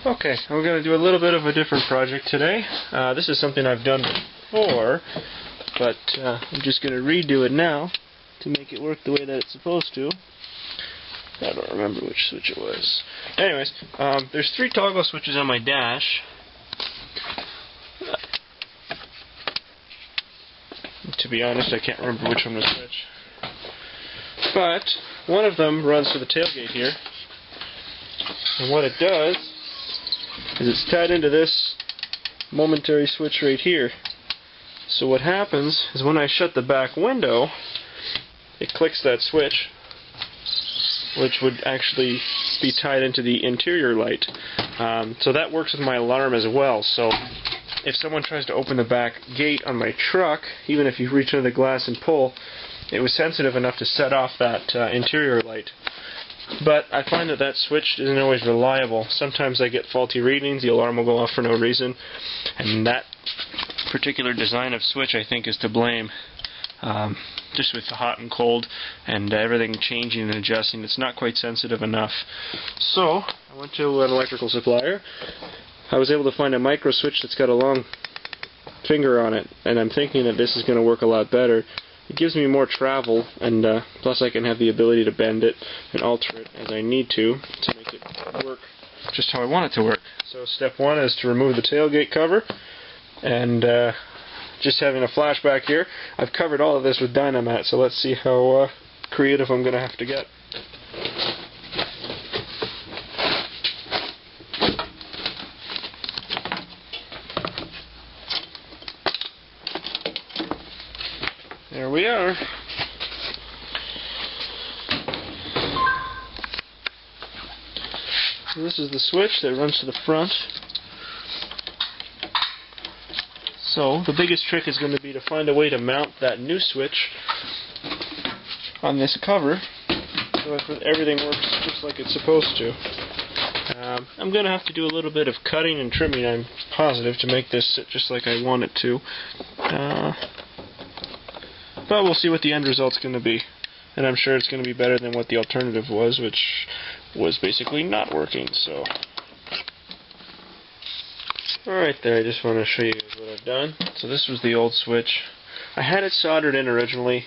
Okay, I'm going to do a little bit of a different project today. This is something I've done before, but I'm just going to redo it now to make it work the way that it's supposed to. I don't remember which switch it was. Anyways, there's 3 toggle switches on my dash. To be honest, I can't remember which one was which. But one of them runs to the tailgate here. And what it does is it's tied into this momentary switch right here. So what happens is when I shut the back window, it clicks that switch, which would actually be tied into the interior light. So that works with my alarm as well. So if someone tries to open the back gate on my truck, even if you reach under the glass and pull, it was sensitive enough to set off that interior light. But I find that that switch isn't always reliable. Sometimes I get faulty readings, the alarm will go off for no reason, and that particular design of switch I think is to blame. Just with the hot and cold and everything changing and adjusting, it's not quite sensitive enough. So I went to an electrical supplier. I was able to find a micro switch that's got a long finger on it, and I'm thinking that this is going to work a lot better. It gives me more travel, and plus I can have the ability to bend it and alter it as I need to make it work just how I want it to work. So step 1 is to remove the tailgate cover, and just having a flashback here, I've covered all of this with Dynamat, so let's see how creative I'm going to have to get. There we are. So this is the switch that runs to the front. So the biggest trick is going to be to find a way to mount that new switch on this cover so that everything works just like it's supposed to. I'm going to have to do a little bit of cutting and trimming, I'm positive, to make this sit just like I want it to. But we'll see what the end result's going to be. And I'm sure it's going to be better than what the alternative was, which was basically not working. So, alright there, I just want to show you guys what I've done. So this was the old switch. I had it soldered in originally.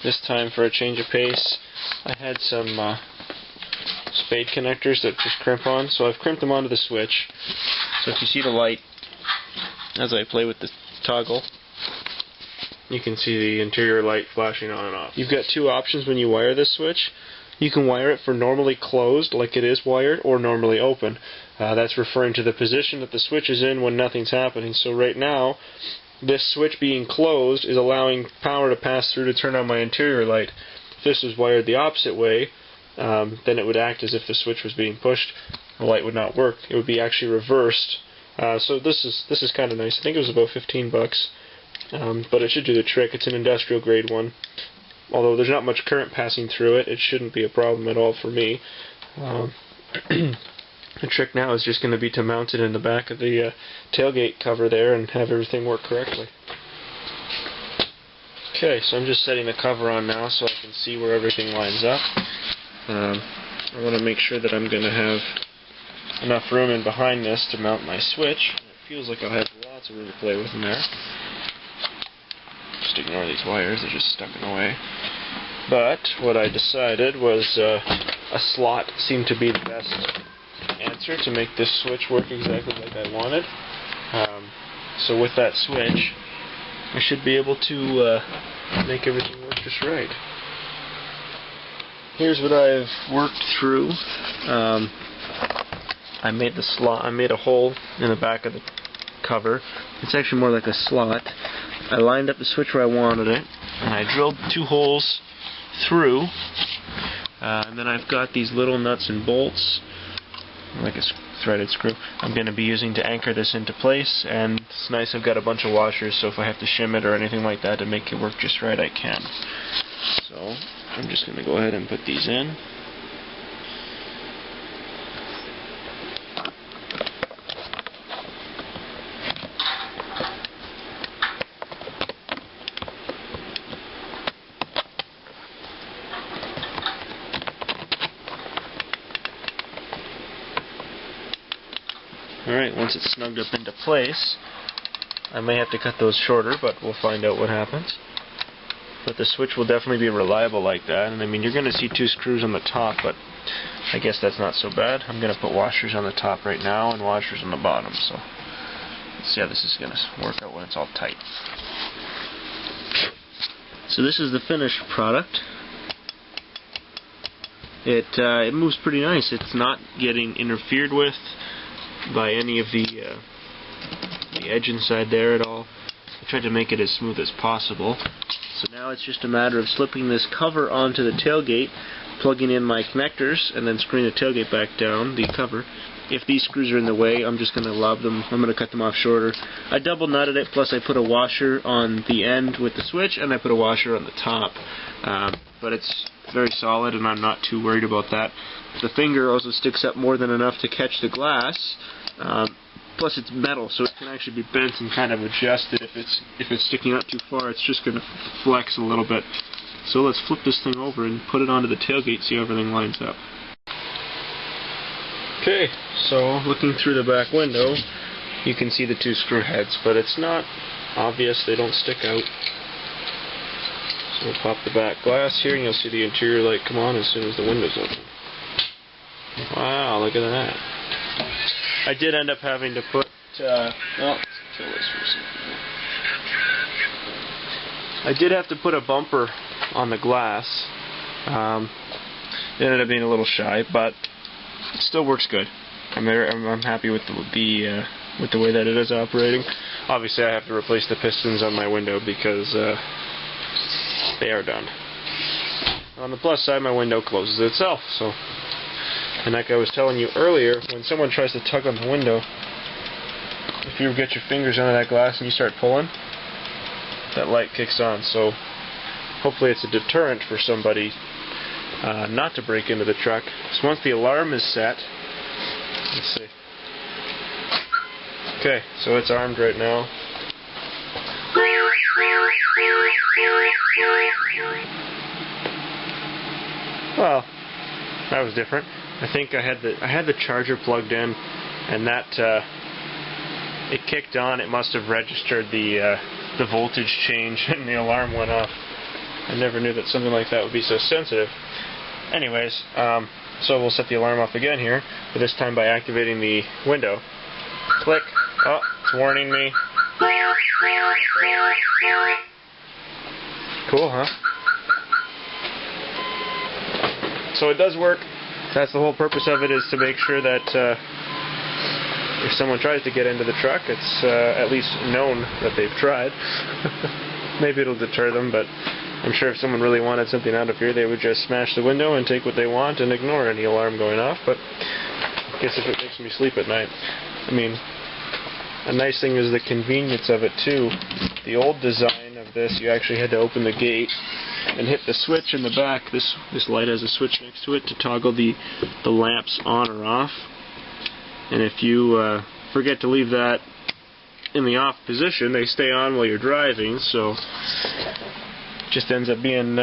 This time, for a change of pace, I had some spade connectors that just crimp on. So I've crimped them onto the switch. So if you see the light as I play with the toggle, you can see the interior light flashing on and off. You've got 2 options when you wire this switch. You can wire it for normally closed, like it is wired, or normally open. That's referring to the position that the switch is in when nothing's happening. So right now, this switch being closed is allowing power to pass through to turn on my interior light. If this was wired the opposite way, then it would act as if the switch was being pushed. The light would not work. It would be actually reversed. So this is kind of nice. I think it was about 15 bucks. But it should do the trick. It's an industrial grade one. Although there's not much current passing through it, it shouldn't be a problem at all for me. The trick now is just going to be to mount it in the back of the tailgate cover there and have everything work correctly. Okay, so I'm just setting the cover on now so I can see where everything lines up. I want to make sure that I'm going to have enough room in behind this to mount my switch. It feels like I'll have lots of room to play with in there. Just ignore these wires, they're just stuck in the way. But what I decided was a slot seemed to be the best answer to make this switch work exactly like I wanted. So with that switch, I should be able to make everything work just right. Here's what I've worked through. I made a hole in the back of the cover. It's actually more like a slot. I lined up the switch where I wanted it, and I drilled 2 holes through, and then I've got these little nuts and bolts, like a threaded screw, I'm going to be using to anchor this into place, and it's nice I've got a bunch of washers, so if I have to shim it or anything like that to make it work just right, I can. So, I'm just going to go ahead and put these in. Alright, once it's snugged up into place, I may have to cut those shorter, but we'll find out what happens. But the switch will definitely be reliable like that, and I mean, you're going to see 2 screws on the top, but I guess that's not so bad. I'm going to put washers on the top right now and washers on the bottom, so let's see how this is going to work out when it's all tight. So this is the finished product. It moves pretty nice. It's not getting interfered with by any of the edge inside there at all. I tried to make it as smooth as possible. So now it's just a matter of slipping this cover onto the tailgate, plugging in my connectors, and then screwing the tailgate back down, the cover. If these screws are in the way, I'm just going to lob them. I'm going to cut them off shorter. I double nutted it, plus I put a washer on the end with the switch, and I put a washer on the top. But it's very solid, and I'm not too worried about that. The finger also sticks up more than enough to catch the glass. Plus it's metal, so it can actually be bent and kind of adjusted. If it's sticking out too far, it's just going to flex a little bit. So let's flip this thing over and put it onto the tailgate, see how everything lines up. Okay, so looking through the back window, you can see the 2 screw heads, but it's not obvious, they don't stick out. So we'll pop the back glass here, and you'll see the interior light come on as soon as the window's open. Wow, look at that. I did end up having to put, let's kill this for a second. I did have to put a bumper on the glass. It ended up being a little shy, but it still works good. I'm happy with the way that it is operating. Obviously, I have to replace the pistons on my window because they are done. On the plus side, my window closes itself. So, and like I was telling you earlier, when someone tries to tug on the window, if you get your fingers under that glass and you start pulling, that light kicks on. So, hopefully, it's a deterrent for somebody not to break into the truck. So once the alarm is set, let's see. Okay, so it's armed right now. Well, that was different. I think I had the charger plugged in, and that it kicked on. It must have registered the voltage change, and the alarm went off. I never knew that something like that would be so sensitive. Anyways, so we'll set the alarm off again here, but this time by activating the window. Click. Oh, it's warning me. Cool, huh? So it does work. That's the whole purpose of it, is to make sure that if someone tries to get into the truck, it's at least known that they've tried. Maybe it'll deter them, but I'm sure if someone really wanted something out of here, they would just smash the window and take what they want and ignore any alarm going off. But I guess if it makes me sleep at night. I mean, a nice thing is the convenience of it too. The old design of this, you actually had to open the gate and hit the switch in the back. This light has a switch next to it to toggle the lamps on or off. And if you forget to leave that in the off position, they stay on while you're driving, so just ends up being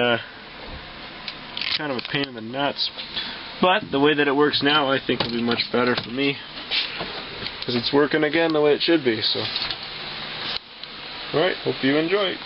kind of a pain in the nuts. But the way that it works now, I think will be much better for me, because it's working again the way it should be. So, alright, hope you enjoy.